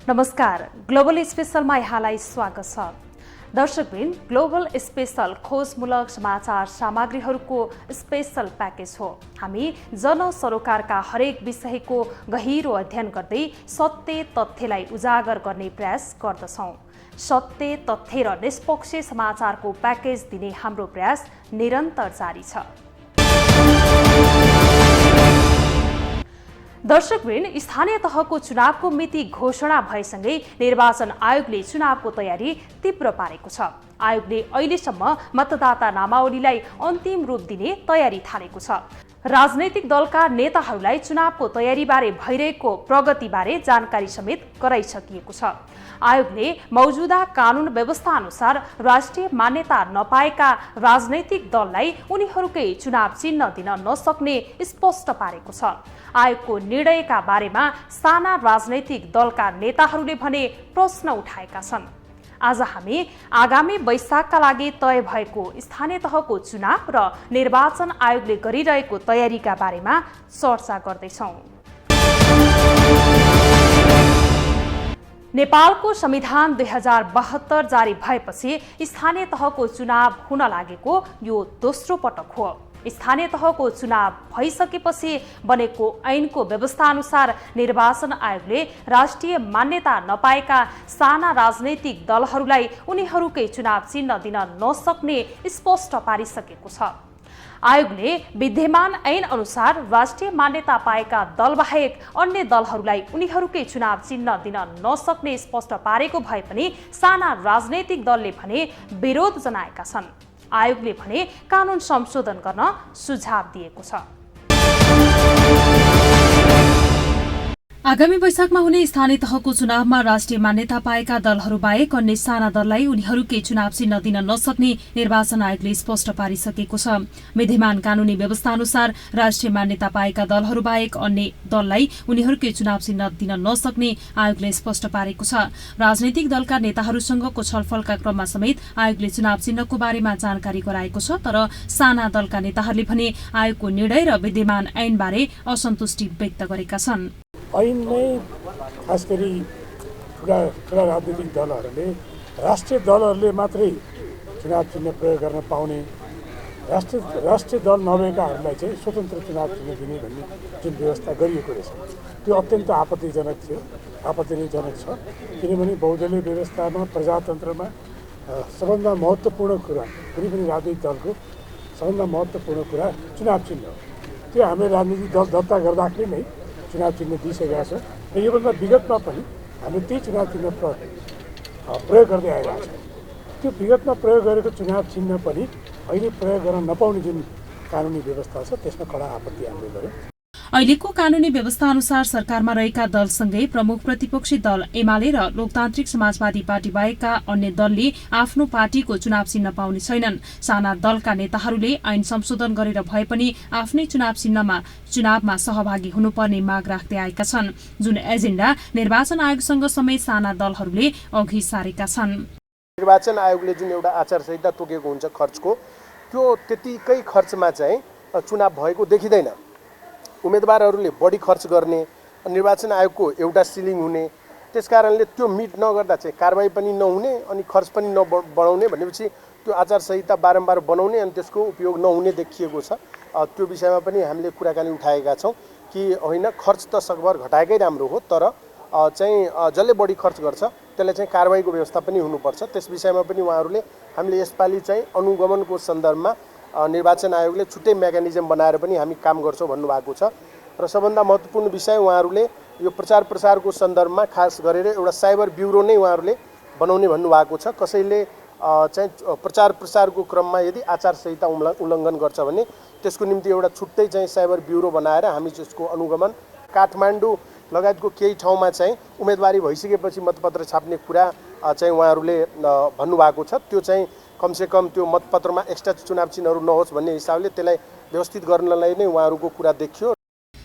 नमस्कार, ग्लोबल स्पेशलमा यहाँलाई स्वागत छ। दर्शकवृन्द, ग्लोबल स्पेशल खोजमूलक समाचार सामग्रीहरूको स्पेशल प्याकेज हो। हामी जनसरोकारका हरेक विषयको गहिरो अध्ययन गर्दै सत्य तथ्यलाई उजागर गर्ने प्रयास गर्दछौँ। सत्य तथ्य र निष्पक्ष समाचारको प्याकेज दिने हाम्रो प्रयास निरन्तर जारी छ। दर्शकवृन्द, स्थानीय तहको चुनावको मिति घोषणा भएसँगै निर्वाचन आयोगले चुनावको तयारी तीव्र पारेको छ। आयोगले अहिलेसम्म मतदाता नामावलीलाई अन्तिम रूप दिने तयारी थालेको छ। राजनैतिक दलका नेताहरूलाई चुनावको तयारीबारे भइरहेको प्रगतिबारे जानकारी समेत गराइसकिएको छ। आयोगले मौजूदा कानुन व्यवस्था अनुसार राष्ट्रिय मान्यता नपाएका राजनैतिक दललाई उनीहरूकै चुनाव चिन्ह दिन नसक्ने स्पष्ट पारेको छ। आयोगको निर्णयका बारेमा साना राजनैतिक दलका नेताहरूले भने प्रश्न उठाएका छन्। आज हामी आगामी वैशाखका लागि तय भएको स्थानीय तहको चुनाव र निर्वाचन आयोगले गरिरहेको तयारीका बारेमा चर्चा गर्दैछौँ। नेपालको संविधान 2072 जारी भएपछि स्थानीय तहको चुनाव हुन लागेको यो दोस्रो पटक हो। स्थानीय तहको चुनाव भइसकेपछि बनेको ऐनको व्यवस्था अनुसार निर्वाचन आयोगले राष्ट्रिय मान्यता नपाएका साना राजनैतिक दलहरूलाई उनीहरूकै चुनाव चिन्ह दिन नसक्ने स्पष्ट पारिसकेको छ। आयोगले विद्यमान ऐन अनुसार राष्ट्रिय मान्यता पाएका दलबाहेक अन्य दलहरूलाई उनीहरूकै चुनाव चिन्ह दिन नसक्ने स्पष्ट पारेको भए पनि साना राजनैतिक दलले भने विरोध जनाएका छन्। आयोगले भने कानुन संशोधन गर्न सुझाव दिएको छ। आगामी वैशाखमा हुने स्थानीय तहको चुनावमा राष्ट्रिय मान्यता पाएका दलहरू बाहेक अन्य साना दललाई उनीहरूकै चुनाव चिन्ह दिन नसक्ने निर्वाचन आयोगले स्पष्ट पारिसकेको छ। विद्यमान कानूनी व्यवस्था अनुसार राष्ट्रिय मान्यता पाएका दलहरू बाहेक अन्य दललाई उनीहरूकै चुनाव चिन्ह दिन नसक्ने आयोगले स्पष्ट पारेको छ। राजनैतिक दलका नेताहरूसँगको छलफलका क्रममा समेत आयोगले चुनाव चिन्हको बारेमा जानकारी गराएको छ। तर साना दलका नेताहरूले भने आयोगको निर्णय र विद्यमान ऐनबारे असन्तुष्टि व्यक्त गरेका छन्। ऐनमै खास गरी ठुला राजनीतिक दलहरूले राष्ट्रिय दलहरूले मात्रै चुनाव चिन्ह प्रयोग गर्न पाउने, राष्ट्रिय दल नभएकाहरूलाई चाहिँ स्वतन्त्र चुनाव चिन्ह दिने भन्ने जुन व्यवस्था गरिएको रहेछ त्यो अत्यन्त आपत्तिजनक छ। किनभने बहुदलीय व्यवस्थामा प्रजातन्त्रमा सबभन्दा महत्त्वपूर्ण कुरा, कुनै पनि राजनीतिक दलको सबभन्दा महत्त्वपूर्ण कुरा चुनाव चिन्ह हो। त्यो हामीले राजनीतिक दल दर्ता गर्दाखेरि नै चुनाव चिन्ह दिइसकेका छ र योभन्दा विगतमा पनि हामीले त्यही चुनाव चिन्ह प्रयोग गर्दै आइरहेको छ। त्यो विगतमा प्रयोग गरेको चुनाव चिन्ह पनि अहिले प्रयोग गर्न नपाउने जुन कानुनी व्यवस्था छ त्यसमा कडा आपत्ति हामीले गर्यौँ। अहिलेको कानूनी व्यवस्था अनुसार सरकारमा रहेका दलसँगै प्रमुख प्रतिपक्षी दल एमाले र लोकतान्त्रिक समाजवादी पार्टी बाहेकका अन्य दलले आफ्नो पार्टीको चुनाव चिन्ह पाउने छैनन्। साना दलका नेताहरूले ऐन संशोधन गरेर भए पनि आफ्नै चुनावमा सहभागी हुनुपर्ने माग राख्दै आएका छन्, जुन एजेन्डा निर्वाचन आयोगसँग समेत साना दलहरूले अघि सारेका छन्। निर्वाचन आयोगले जुन एउटा आचार संहिता तोकेको हुन्छ खर्चको, त्यो त्यतिकै खर्चमा चाहिँ चुनाव भएको देखिँदैन। उम्मेदवारहरूले बढी खर्च गर्ने, निर्वाचन आयोगको एउटा सिलिङ हुने, त्यसकारणले त्यो मिट नगर्दा चाहिँ कारबाही पनि नहुने अनि खर्च पनि नबढाउने भनेपछि त्यो आचार संहिता बारम्बार बनाउने अनि त्यसको उपयोग नहुने देखिएको छ। त्यो विषयमा पनि हामीले कुराकानी उठाएका छौँ कि होइन, खर्च त सकभर घटाएकै राम्रो हो, तर चाहिँ जसले बढी खर्च गर्छ त्यसलाई चाहिँ कारबाहीको व्यवस्था पनि हुनुपर्छ। त्यस विषयमा पनि उहाँहरूले हामीले यसपालि चाहिँ अनुगमनको सन्दर्भमा निर्वाचन आयोगले छुट्टै मेकानिजम बनाएर पनि हामी काम गर्छौँ भन्नुभएको छ। र सबभन्दा महत्त्वपूर्ण विषय उहाँहरूले यो प्रचार प्रसारको सन्दर्भमा खास गरेर एउटा साइबर ब्युरो नै उहाँहरूले बनाउने भन्नुभएको छ। कसैले चाहिँ प्रचार प्रसारको क्रममा यदि आचार संहिता उल्लङ्घन गर्छ भने त्यसको निम्ति एउटा छुट्टै चाहिँ साइबर ब्युरो बनाएर हामी त्यसको अनुगमन, काठमाडौँ लगायतको केही ठाउँमा चाहिँ उम्मेदवारी भइसकेपछि मतपत्र छाप्ने कुरा चाहिँ उहाँहरूले भन्नुभएको छ। त्यो चाहिँ कमसेकम त्यो मतपत्रमा एक्स्ट्रा चुनाव चिन्हहरू नहोस् भन्ने हिसाबले त्यसलाई व्यवस्थित गर्नलाई नै उहाँहरूको कुरा देखियो।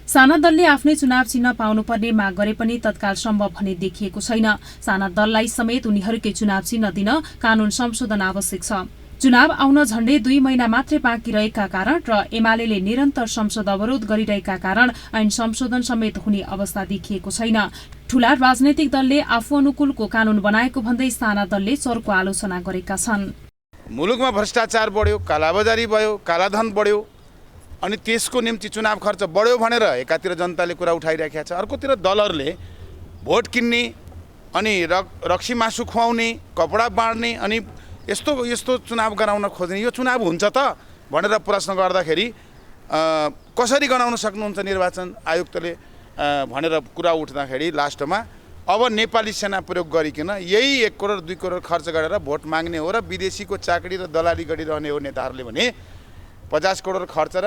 साना दलले आफ्नै चुनाव चिन्ह पाउनुपर्ने माग गरे पनि तत्काल सम्भव भने देखिएको छैन। साना दललाई समेत उनीहरूकै चुनाव चिन्ह दिन कानून संशोधन आवश्यक छ। चुनाव आउन झण्डै 2 महिना मात्रै बाँकी रहेका कारण र एमाले निरन्तर संसद अवरोध गरिरहेका कारण ऐन संशोधन समेत हुने अवस्था देखिएको छैन। ठूला राजनैतिक दलले आफू अनुकूलको कानून बनाएको भन्दै साना दलले चर्को आलोचना गरेका छन्। मुलुकमा भ्रष्टाचार बढ्यो, कालाबजारी भयो, कालाधन बढ्यो, अनि त्यसको निम्ति चुनाव खर्च बढ्यो भनेर एकातिर जनताले कुरा उठाइरहेको छ, अर्कोतिर दलहरूले भोट किन्ने अनि रक्सी मासु खुवाउने, कपडा बाँड्ने अनि यस्तो यस्तो चुनाव गराउन खोज्ने। यो चुनाव हुन्छ त भनेर प्रश्न गर्दाखेरि कसरी गराउन सक्नुहुन्छ निर्वाचन आयुक्तले भनेर कुरा उठ्दाखेरि लास्टमा अब नेपाली सेना प्रयोग गरिकन यही 1 करोड 2 करोड खर्च गरेर भोट माग्ने हो र विदेशीको चाकरी र दलाली गरिरहने हो नेताहरूले भने 50 करोड खर्च र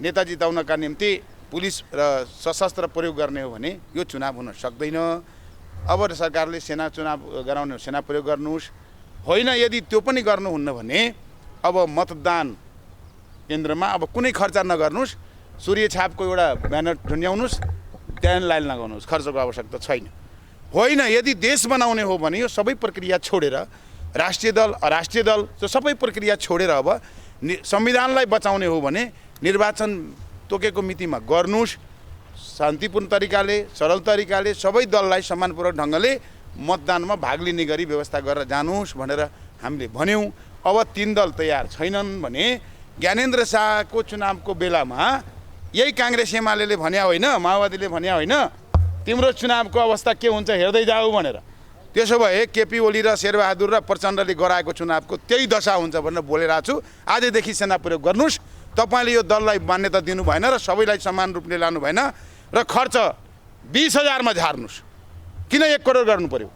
नेता जिताउनका निम्ति पुलिस र सशस्त्र प्रयोग गर्ने हो भने यो चुनाव हुन सक्दैन। अब सरकारले सेना चुनाव गराउने सेना प्रयोग गर्नुहोस्, होइन यदि त्यो पनि गर्नुहुन्न भने अब मतदान केन्द्रमा अब कुनै खर्च नगर्नुहोस्, सूर्य छापको एउटा ब्यानर ढुन्याउनुहोस्, त्यहाँ लाइन लगाउनुहोस्, खर्चको आवश्यकता छैन। होइन यदि देश बनाउने हो भने यो सबै प्रक्रिया छोडेर राष्ट्रिय दल अराष्ट्रिय दल त्यो सबै प्रक्रिया छोडेर अब संविधानलाई बचाउने हो भने निर्वाचन तोकेको मितिमा गर्नुहोस्, शान्तिपूर्ण तरिकाले सरल तरिकाले सबै दललाई सम्मानपूर्वक ढङ्गले मतदानमा भाग लिने गरी व्यवस्था गरेर जानुहोस् भनेर हामीले भन्यौँ। अब 3 दल तयार छैनन् भने ज्ञानेन्द्र शाहको चुनावको बेलामा यही काङ्ग्रेस एमाले भन्या होइन, माओवादीले भन्या होइन, तिम्रो चुनावको अवस्था के हुन्छ हेर्दै जाऊ भनेर। त्यसो भए केपी ओली र शेरबहादुर र प्रचण्डले गराएको चुनावको त्यही दशा हुन्छ भनेर बोलिरहेको छु। आजदेखि सेना प्रयोग गर्नुहोस्। तपाईँले यो दललाई मान्यता दिनु भएन र सबैलाई समान रूपले लानु भएन र खर्च 20,000 मा झार्नुहोस्, किन 1 करोड गर्नु पर्यो।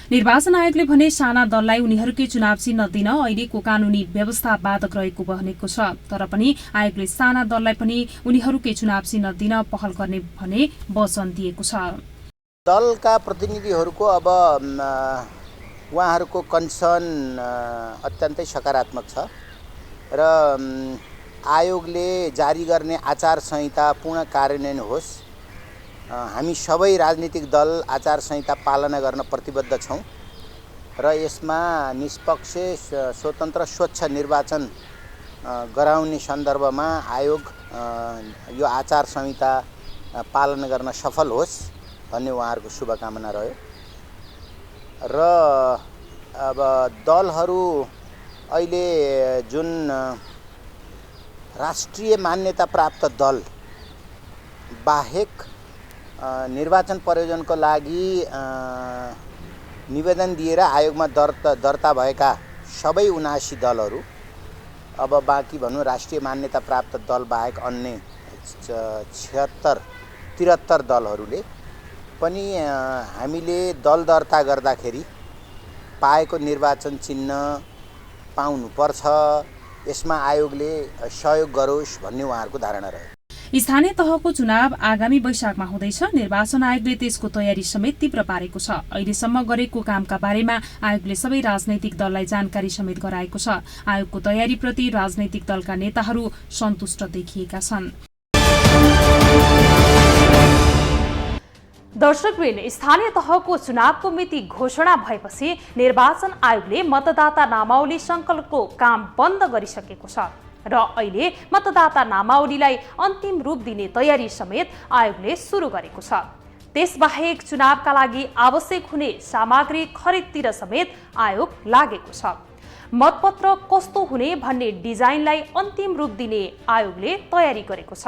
निर्वाचन आयोगले भने साना दललाई उनीहरूकै चुनाव चिन्ह दिन अहिलेको कानूनी व्यवस्था बाधक रहेको भनेको छ। तर पनि आयोगले साना दललाई पनि उनीहरूकै चुनाव चिन्ह दिन पहल गर्ने भने वचन दिएको छ। दलका प्रतिनिधिहरूको अब उहाँहरूको कन्सर्न अत्यन्तै सकारात्मक छ र आयोगले जारी गर्ने आचार संहिता पूर्ण कार्यान्वयन होस्। हामी सबै राजनीतिक दल आचार संहिता पालना गर्न प्रतिबद्ध छौँ र यसमा निष्पक्ष स्वतन्त्र स्वच्छ निर्वाचन गराउने सन्दर्भमा आयोग यो आचार संहिता पालना गर्न सफल होस् भन्ने उहाँहरूको शुभकामना रह्यो। र अब दलहरू अहिले जुन राष्ट्रिय मान्यता प्राप्त दल बाहेक निर्वाचन प्रयोजनको लागि निवेदन दिएर आयोगमा दर्ता भएका सबै 79 दलहरू अब बाँकी भनौँ राष्ट्रिय मान्यता प्राप्त दल बाहेक अन्य 73 दलहरूले पनि हामीले दल दर्ता गर्दाखेरि पाएको निर्वाचन चिन्ह पाउनुपर्छ, यसमा आयोगले सहयोग गरोस् भन्ने उहाँहरूको धारणा रह्यो। स्थानीय तहको चुनाव आगामी वैशाखमा हुँदैछ। निर्वाचन आयोगले त्यसको तयारी समेत तीव्र पारेको छ। अहिलेसम्म गरेको कामका बारेमा आयोगले सबै राजनैतिक दललाई जानकारी समेत गराएको छ। आयोगको तयारीप्रति राजनैतिक दलका नेताहरू सन्तुष्ट देखिएका छन्। दर्शकवृन्द, स्थानीय तहको चुनावको मिति घोषणा भएपछि निर्वाचन आयोगले मतदाता नामावली संकलनको काम बन्द गरिसकेको छ र अहिले मतदाता नामावलीलाई अन्तिम रूप दिने तयारी समेत आयोगले सुरु गरेको छ। त्यसबाहेक चुनावका लागि आवश्यक हुने सामग्री खरिदतिर समेत आयोग लागेको छ। मतपत्र कस्तो हुने भन्ने डिजाइनलाई अन्तिम रूप दिने आयोगले तयारी गरेको छ।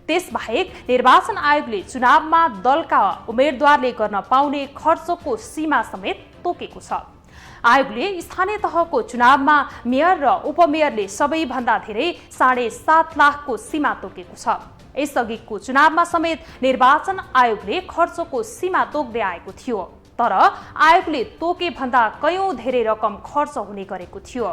त्यसबाहेक निर्वाचन आयोगले चुनावमा दलका उम्मेदवारले गर्न पाउने खर्चको सीमा समेत तोकेको छ। आयोगले स्थानीय तहको चुनावमा मेयर र उपमेयरले सबैभन्दा धेरै 7.5 लाखको सीमा तोकेको छ। यसअघिको चुनावमा समेत निर्वाचन आयोगले खर्चको सीमा तोक्दै आएको थियो, तर आयोगले तोके भन्दा कयौं धेरै रकम खर्च हुने गरेको थियो।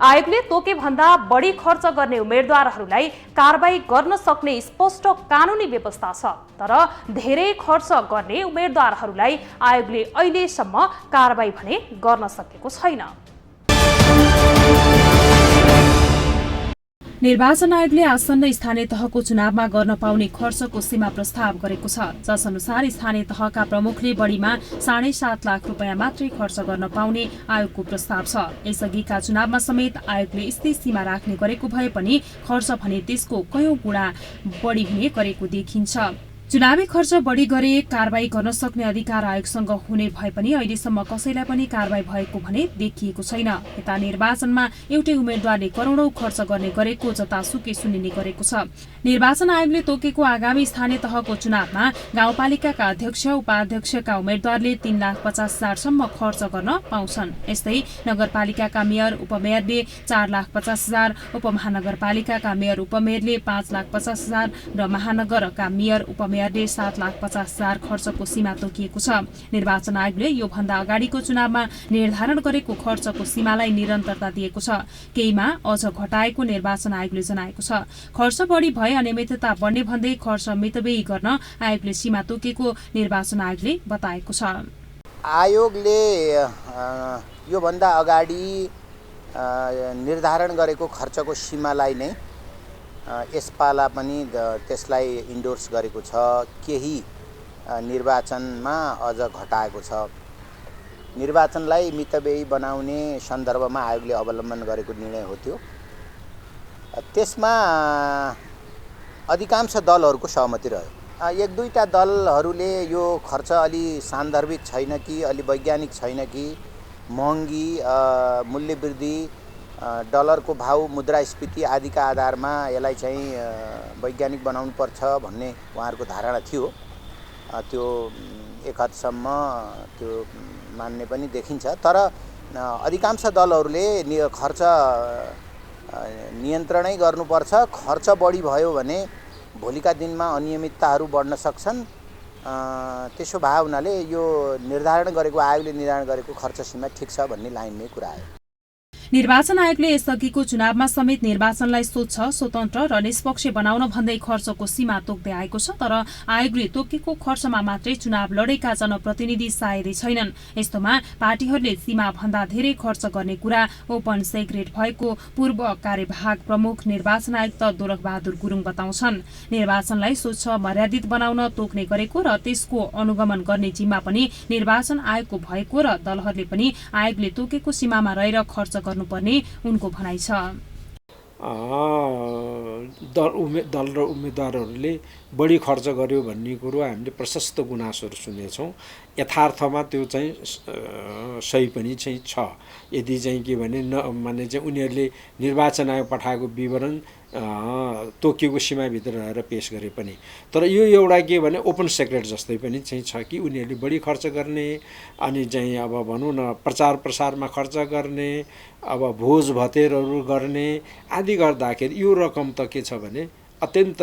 आयोगले तोके भन्दा बढी खर्च गर्ने उम्मेदवारहरूलाई कारबाही गर्न सक्ने स्पष्ट कानुनी व्यवस्था छ, तर धेरै खर्च गर्ने उम्मेदवारहरूलाई आयोगले अहिलेसम्म कारबाही भने गर्न सकेको छैन। निर्वाचन आयोगले आसन्न स्थानीय तहको चुनावमा गर्न पाउने खर्चको सीमा प्रस्ताव गरेको छ, जस अनुसार स्थानीय तहका प्रमुखले बढीमा 7.5 लाख रुपियाँ मात्रै खर्च गर्न पाउने आयोगको प्रस्ताव छ। यसअघिका चुनावमा समेत आयोगले यस्तै सीमा राख्ने गरेको भए पनि खर्च भने त्यसको कयौं गुणा बढी हुने गरेको देखिन्छ। चुनावी खर्च बढी गरे कारबाही गर्न सक्ने अधिकार आयोगसँग हुने भए पनि अहिलेसम्म कसैलाई पनि कारबाही भएको भने देखिएको छैन। यता निर्वाचनमा एउटै उम्मेद्वारले करोडौं खर्च गर्ने गरेको जतासुकै सुनिने गरेको छ। निर्वाचन आयोगले तोकेको आगामी स्थानीय तहको चुनावमा गाउँपालिकाका अध्यक्ष उपाध्यक्षका उम्मेद्वारले 3,50,000सम्म खर्च गर्न पाउँछन्। यस्तै नगरपालिकाका मेयर उपमेयरले 4,50,000, उपमहानगरपालिकाका मेयर उपमेयरले 5,50,000 र महानगरका मेयर उपमेयरले 7,50,000 खर्चको सीमा तोकिएको छ। निर्वाचन आयोगले यो भन्दा अगाडिको चुनावमा निर्धारण गरेको खर्चको सीमालाई निरन्तरता दिएको छ। केहीमा अझ घटाएको निर्वाचन आयोगले जनाएको छ। खर्च बढी भए अनियमितता बढ्ने भन्दै खर्च मितव्ययी गर्न आयोगले सीमा तोकेको निर्वाचन आयोगले बताएको छ। आयोगले योभन्दा अगाडि निर्धारण गरेको खर्चको सीमालाई नै यसपाला पनि त्यसलाई इन्डोर्स गरेको छ। केही निर्वाचनमा अझ घटाएको छ। निर्वाचनलाई मितव्ययी बनाउने सन्दर्भमा आयोगले अवलम्बन गरेको निर्णय हो त्यो। त्यसमा अधिकांश दलहरूको सहमति रह्यो। एक दुईटा दलहरूले यो खर्च अलि सान्दर्भिक छैन कि अलि वैज्ञानिक छैन कि महँगी मूल्यवृद्धि डलरको भाउ मुद्रास्फीति आदिका आधारमा यसलाई चाहिँ वैज्ञानिक बनाउनु पर्छ भन्ने उहाँहरूको धारणा थियो। त्यो एक हदसम्म त्यो मान्ने पनि देखिन्छ। तर अधिकांश दलहरूले खर्च नियन्त्रणै गर्नुपर्छ। खर्च बढी भयो भने भोलिका दिनमा अनियमितताहरू बढ्न सक्छन्। त्यसो भए हुनाले यो निर्धारण गरेको आयोगले निर्धारण गरेको खर्च सीमा ठिक छ भन्ने लाइनमै कुरा आयो। निर्वाचन आयोगले यसअघिको चुनावमा समेत निर्वाचनलाई स्वच्छ, स्वतन्त्र र निष्पक्ष बनाउन भन्दै खर्चको सीमा तोक्दै आएको छ। तर आयोगले तोकेको खर्चमा मात्रै चुनाव लडेका जनप्रतिनिधि सायदै छैनन्। यस्तोमा पार्टीहरूले सीमा भन्दा धेरै खर्च गर्ने कुरा ओपन सेक्रेट भएको पूर्व कार्यवाहक प्रमुख निर्वाचन आयुक्त दोलखबहादुर गुरुङ बताउँछन्। निर्वाचनलाई स्वच्छ, मर्यादित बनाउन तोक्ने गरेको र त्यसको अनुगमन गर्ने जिम्मा पनि निर्वाचन आयोगको भएको र दलहरूले पनि आयोगले तोकेको सीमामा रहेर खर्च पर्ने उनको भनाइ छ। दल र उम्मेदवारहरूले बढी खर्च गर्यो भन्ने कुरो हामीले प्रशस्त गुनासोहरू सुनेछौँ। यथार्थमा त्यो चाहिँ सही पनि चाहिँ छ। यदि चाहिँ के भने माने चाहिँ उनीहरूले निर्वाचन आयोग पठाएको विवरण तोकिएको सीमाभित्र रहेर पेश गरे पनि। तर यो एउटा के भने ओपन सेक्रेट जस्तै पनि चाहिँ छ कि उनीहरूले बढी खर्च गर्ने, अनि चाहिँ अब भनौँ न प्रचार प्रसारमा खर्च गर्ने, अब भोज भतेरहरू गर्ने आदि गर्दाखेरि यो रकम त के छ भने अत्यन्त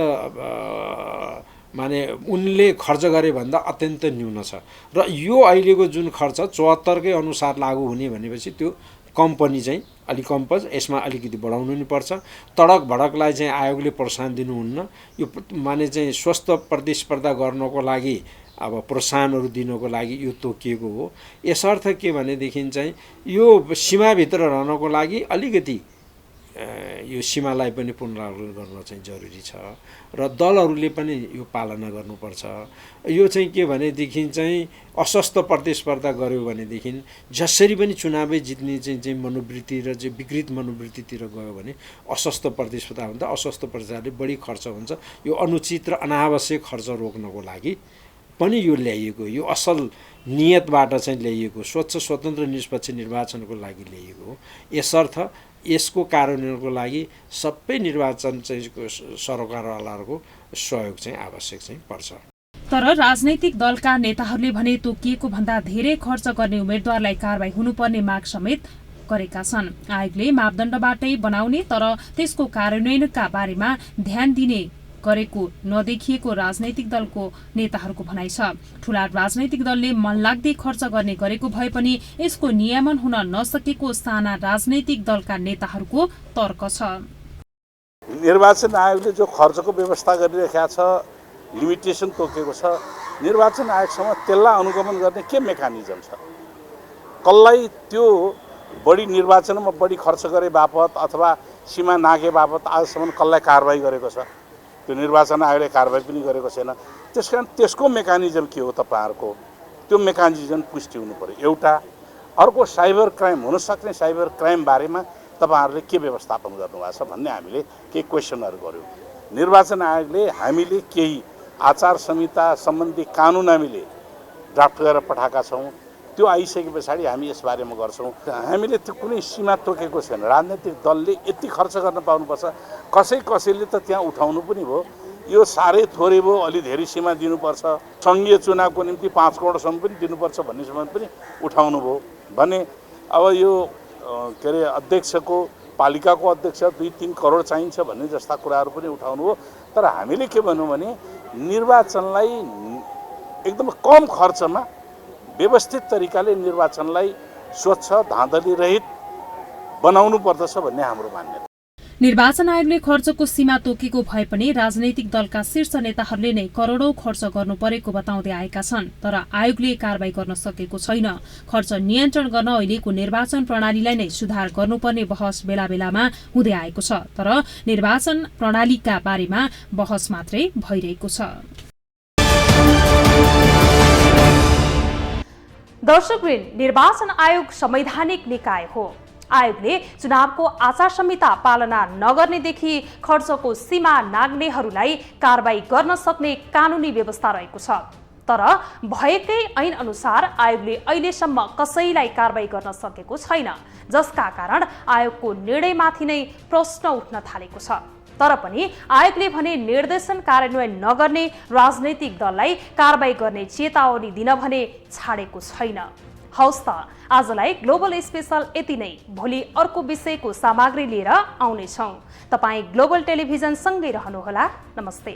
माने उनले खर्च गरे भन्दा अत्यन्त न्यून छ। र यो अहिलेको जुन खर्च 74कै अनुसार लागू हुने भनेपछि त्यो कम्पनी चाहिँ अलिक कम्पज यसमा अलिकति बढाउनु नि पर्छ। तडक भडकलाई चाहिँ आयोगले प्रोत्साहन दिनुहुन्न। यो माने चाहिँ स्वस्थ प्रतिस्पर्धा गर्नको लागि अब प्रोत्साहनहरू दिनको लागि यो तोकिएको हो। यसर्थ के भनेदेखि चाहिँ यो सीमाभित्र रहनको लागि अलिकति यो सीमालाई पनि पुनरावलोकन गर्न चाहिँ जरुरी छ र दलहरूले पनि यो पालना गर्नुपर्छ। यो चाहिँ के भनेदेखि चाहिँ अस्वस्थ प्रतिस्पर्धा गर्यो भनेदेखि जसरी पनि चुनावै जित्ने चाहिँ मनोवृत्ति र चाहिँ विकृत मनोवृत्तितिर गयो भने अस्वस्थ प्रतिस्पर्धा हुन्छ। अस्वस्थ प्रतिस्पर्धाले बढी खर्च हुन्छ। यो अनुचित र अनावश्यक खर्च रोक्नको लागि पनि यो ल्याइएको, यो असल नियतबाट चाहिँ ल्याइएको, स्वच्छ स्वतन्त्र निष्पक्ष निर्वाचनको लागि ल्याइएको हो। यसर्थ यसको कार्यान्वयनको लागि सबै निर्वाचन चाहिँ सरकारवालाहरूको सहयोग चाहिँ आवश्यक चाहिँ पर्छ। तर राजनैतिक दलका नेताहरूले भने तोकिएको भन्दा धेरै खर्च गर्ने उम्मेद्वारलाई कारबाही हुनुपर्ने माग समेत गरेका छन्। आयोगले मापदण्डबाटै बनाउने तर त्यसको कार्यान्वयनका बारेमा ध्यान दिने गरेको नदेखिएको राजनैतिक दलको नेताहरूको भनाइ छ। ठूला राजनैतिक दलले मनलाग्दै खर्च गर्ने गरेको भए पनि यसको नियमन हुन नसकेको साना राजनैतिक दलका नेताहरूको तर्क छ। निर्वाचन आयोगले जो खर्चको व्यवस्था गरिरहेका छ, लिमिटेसन तोकेको छ, निर्वाचन आयोगसँग त्यसलाई अनुगमन गर्ने के मेकानिजम छ? कसलाई त्यो बढी निर्वाचनमा बढी खर्च गरे बापत अथवा सीमा नागे बापत आजसम्म कसलाई कारबाही गरेको छ? त्यो निर्वाचन आयोगले कारबाही पनि गरेको छैन। त्यसकारण त्यसको मेकानिजम के हो तपाईँहरूको? त्यो मेकानिजम पुष्टि हुनु पर्यो एउटा। अर्को साइबर क्राइम हुनसक्ने साइबर क्राइम बारेमा तपाईँहरूले के व्यवस्थापन गर्नुभएको छ भन्ने हामीले केही क्वेसनहरू गऱ्यौँ। निर्वाचन आयोगले हामीले केही आचार संहिता सम्बन्धी कानुन हामीले ड्राफ्ट गरेर पठाएका छौँ। त्यो आइसके पछाडि हामी यसबारेमा गर्छौँ। हामीले त्यो कुनै सीमा तोकेको छैन। राजनैतिक दलले यति खर्च गर्न पाउनुपर्छ, कसैले त त्यहाँ उठाउनु पनि भयो। यो साह्रै थोरै भयो, अलि धेरै सीमा दिनुपर्छ, सङ्घीय चुनावको निम्ति 5 करोडसम्म पनि दिनुपर्छ भन्नेसम्म पनि उठाउनु भयो भने अब यो के अरे अध्यक्षको पालिकाको अध्यक्ष 2-3 करोड चाहिन्छ भन्ने जस्ता कुराहरू पनि उठाउनु हो। तर हामीले के भन्यौँ भने निर्वाचनलाई एकदम कम खर्चमा व्यवस्थित तरिकाले निर्वाचनलाई स्वच्छ धाँधली रहित बनाउनु पर्दछ भन्ने हाम्रो मान्यता। निर्वाचन आयोगले खर्चको सीमा तोकेको भए पनि राजनैतिक दलका शीर्ष नेताहरूले नै करोडौं खर्च गर्नु परेको बताउँदै आएका छन्। तर आयोगले कारबाही गर्न सकेको छैन। खर्च नियन्त्रण गर्न अहिलेको निर्वाचन प्रणालीलाई नै सुधार गर्नुपर्ने बहस बेला बेलामा हुँदै आएको छ। तर निर्वाचन प्रणालीका बारेमा बहस मात्रै भइरहेको छ। दर्शकवृन्द, निर्वाचन आयोग संवैधानिक निकाय हो। आयोगले चुनावको आचार संहिता पालना नगर्नेदेखि खर्चको सीमा नाग्नेहरूलाई कारबाही गर्न सक्ने कानुनी व्यवस्था रहेको छ। तर भएकै ऐन अनुसार आयोगले अहिलेसम्म कसैलाई कारबाही गर्न सकेको छैन, जसका कारण आयोगको निर्णयमाथि नै प्रश्न उठ्न थालेको छ। तर पनि आयोगले भने निर्देशन कार्यान्वयन नगर्ने राजनैतिक दललाई कारबाही गर्ने चेतावनी दिन भने छाडेको छैन। हौस् त, आजलाई ग्लोबल स्पेशल यति नै। भोलि अर्को विषयको सामग्री लिएर आउनेछौँ। तपाईँ ग्लोबल टेलिभिजन सँगै रहनुहोला। नमस्ते।